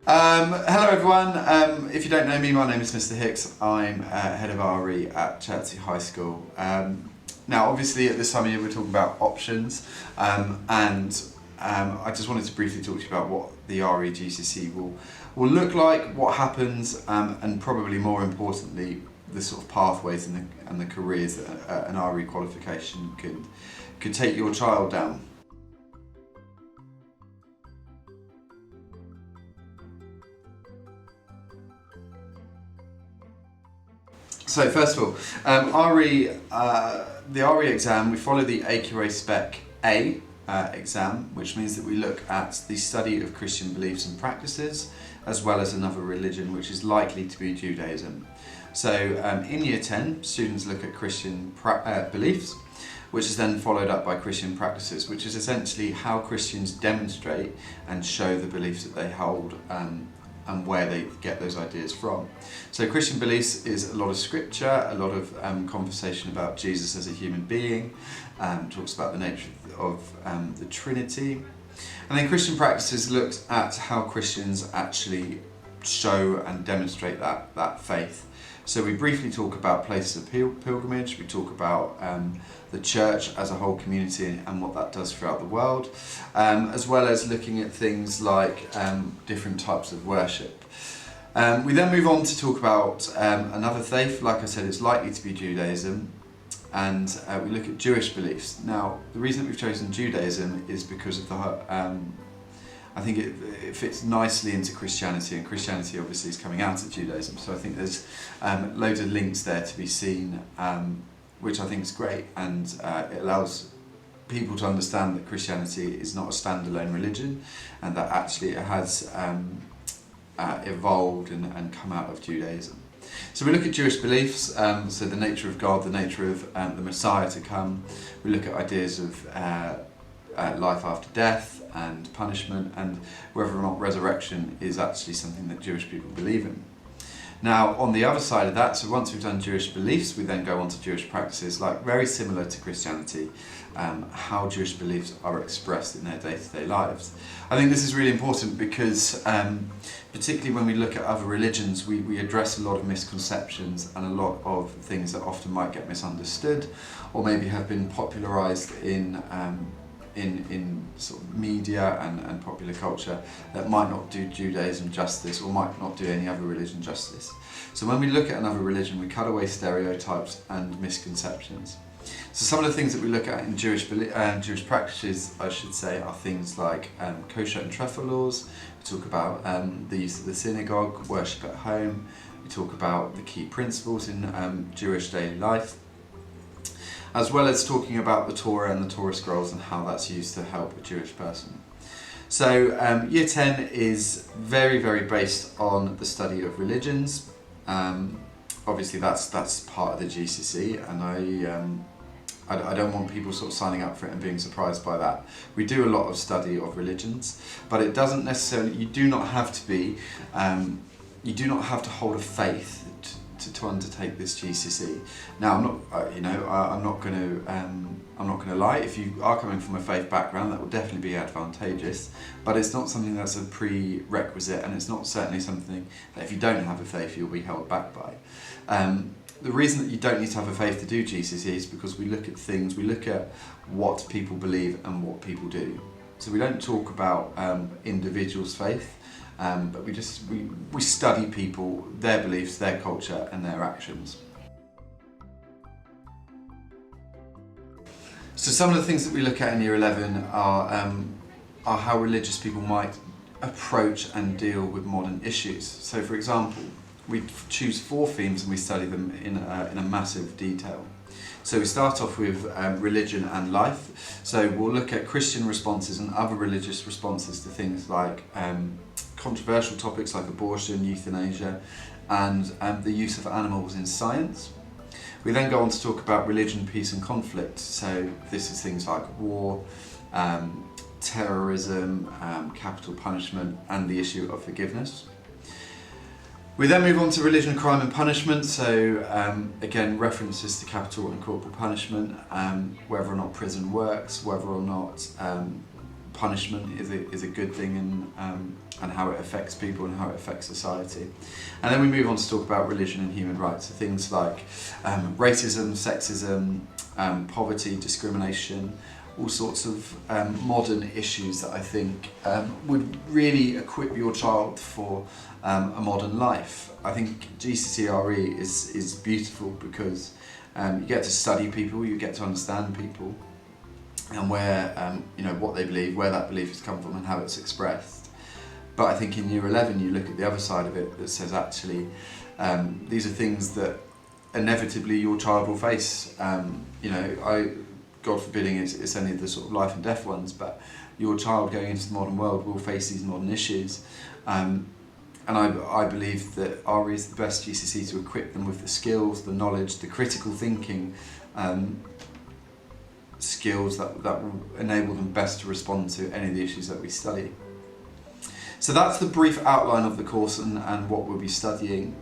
Hello everyone, if you don't know me, my name is Mr Hicks. I'm head of RE at Chertsey High School. Now obviously at this time of year we're talking about options, and I just wanted to briefly talk to you about what the RE GCSE will look like, what happens, and probably more importantly the sort of pathways and the careers that an RE qualification could take your child down. So first of all, the RE exam, we follow the AQA Spec A exam, which means that we look at the study of Christian beliefs and practices, as well as another religion, which is likely to be Judaism. So in Year 10, students look at Christian beliefs, which is then followed up by Christian practices, which is essentially how Christians demonstrate and show the beliefs that they hold and where they get those ideas from. So Christian beliefs is a lot of scripture, a lot of conversation about Jesus as a human being, talks about the nature of the Trinity. And then Christian practices looks at how Christians actually show and demonstrate that faith. So we briefly talk about places of pilgrimage, we talk about the church as a whole community and what that does throughout the world, as well as looking at things like different types of worship. We then move on to talk about another faith. Like I said, it's likely to be Judaism, and we look at Jewish beliefs. Now, the reason that we've chosen Judaism is because of I think it fits nicely into Christianity, and Christianity obviously is coming out of Judaism, so I think there's loads of links there to be seen, which I think is great, and it allows people to understand that Christianity is not a standalone religion, and that actually it has evolved and come out of Judaism. So we look at Jewish beliefs, so the nature of God, the nature of the Messiah to come. We look at ideas of life after death and punishment, and whether or not resurrection is actually something that Jewish people believe in. Now, on the other side of that, so once we've done Jewish beliefs, we then go on to Jewish practices, like very similar to Christianity, how Jewish beliefs are expressed in their day-to-day lives. I think this is really important because, particularly when we look at other religions, we address a lot of misconceptions and a lot of things that often might get misunderstood, or maybe have been popularised in sort of media and popular culture that might not do Judaism justice, or might not do any other religion justice. So when we look at another religion, we cut away stereotypes and misconceptions. So some of the things that we look at in Jewish practices, I should say, are things like kosher and trefa laws. We talk about the use of the synagogue, worship at home. We talk about the key principles in Jewish daily life, as well as talking about the Torah and the Torah scrolls and how that's used to help a Jewish person. So Year 10 is very, very based on the study of religions. Obviously that's part of the GCSE, and I don't want people sort of signing up for it and being surprised by that. We do a lot of study of religions, but it doesn't necessarily, you do not have to hold a faith to undertake this GCSE. Now, I'm not going to lie. If you are coming from a faith background, that will definitely be advantageous. But it's not something that's a prerequisite, and it's not certainly something that if you don't have a faith, you'll be held back by. The reason that you don't need to have a faith to do GCSE is because we look at what people believe and what people do. So we don't talk about individuals' faith. But we study people, their beliefs, their culture and their actions. So some of the things that we look at in Year 11 are how religious people might approach and deal with modern issues. So for example, we choose 4 themes and we study them in a massive detail. So we start off with religion and life. So we'll look at Christian responses and other religious responses to things like controversial topics like abortion, euthanasia, and the use of animals in science. We then go on to talk about religion, peace and conflict. So this is things like war, terrorism, capital punishment, and the issue of forgiveness. We then move on to religion, crime and punishment, so again references to capital and corporal punishment, whether or not prison works, whether or not punishment is a good thing, and how it affects people and how it affects society. And then we move on to talk about religion and human rights, so things like racism, sexism, poverty, discrimination, all sorts of modern issues that I think would really equip your child for a modern life. I think GCSE RE is beautiful because you get to study people, you get to understand people, and where what they believe, where that belief has come from, and how it's expressed. But I think in Year 11 you look at the other side of it that says actually these are things that inevitably your child will face. God forbidding it's any of the sort of life and death ones, but your child going into the modern world will face these modern issues. And I believe that RE is the best GCSE to equip them with the skills, the knowledge, the critical thinking skills that will enable them best to respond to any of the issues that we study. So that's the brief outline of the course and what we'll be studying.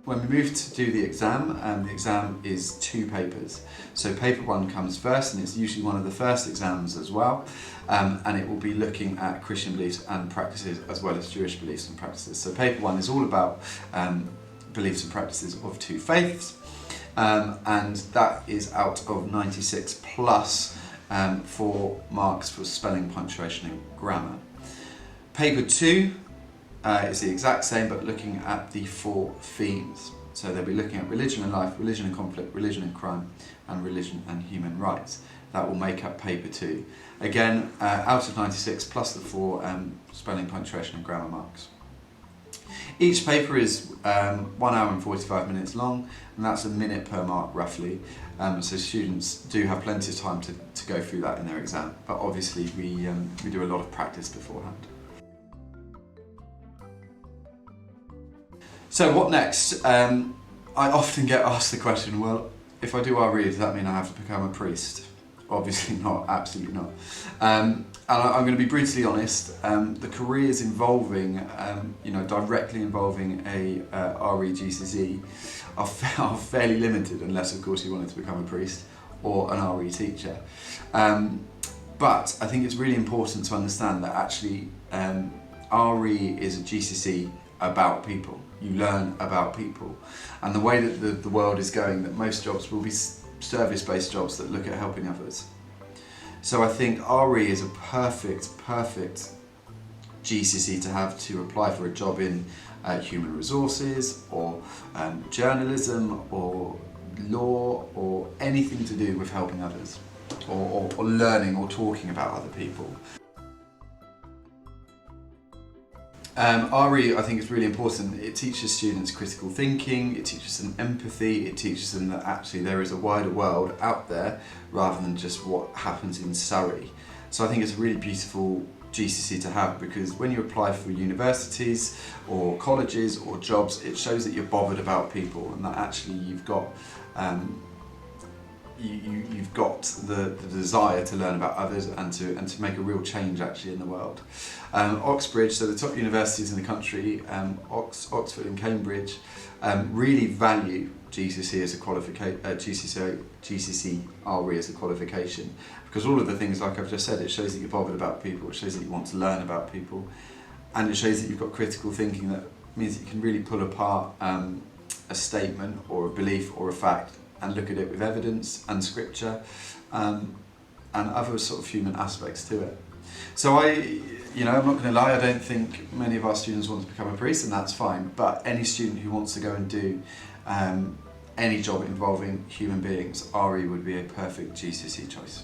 When we move to do the exam is 2 papers. So paper 1 comes first, and it's usually one of the first exams as well, and it will be looking at Christian beliefs and practices as well as Jewish beliefs and practices. So paper 1 is all about beliefs and practices of 2 faiths, and that is out of 96 plus 4 marks for spelling, punctuation and grammar. Paper 2 is the exact same, but looking at the 4 themes. So they'll be looking at religion and life, religion and conflict, religion and crime, and religion and human rights. That will make up paper 2. Again, out of 96 plus the 4 spelling, punctuation and grammar marks. Each paper is 1 hour and 45 minutes long, and that's a minute per mark roughly. So students do have plenty of time to go through that in their exam, but obviously we do a lot of practice beforehand. So what next? I often get asked the question, well, if I do RE, does that mean I have to become a priest? Obviously not, absolutely not. And I'm going to be brutally honest, the careers involving, directly involving a RE GCSE are fairly limited, unless of course you wanted to become a priest or an RE teacher. But I think it's really important to understand that actually RE is a GCSE about people. You learn about people, and the way that the world is going, that most jobs will be service-based jobs that look at helping others. So I think RE is a perfect GCSE to have to apply for a job in human resources or journalism or law or anything to do with helping others or learning or talking about other people. RE, I think, is really important. It teaches students critical thinking, it teaches them empathy, it teaches them that actually there is a wider world out there rather than just what happens in Surrey. So I think it's a really beautiful GCSE to have, because when you apply for universities or colleges or jobs, it shows that you're bothered about people and that actually you've got you've got the desire to learn about others and to make a real change actually in the world. Oxbridge, so the top universities in the country, Oxford and Cambridge, really value GCSE as a GCSE RE as a qualification, because all of the things like I've just said, it shows that you're bothered about people, it shows that you want to learn about people, and it shows that you've got critical thinking. That means that you can really pull apart a statement or a belief or a fact and look at it with evidence and scripture and other sort of human aspects to it. So I'm not going to lie, I don't think many of our students want to become a priest, and that's fine, but any student who wants to go and do any job involving human beings, RE would be a perfect GCSE choice.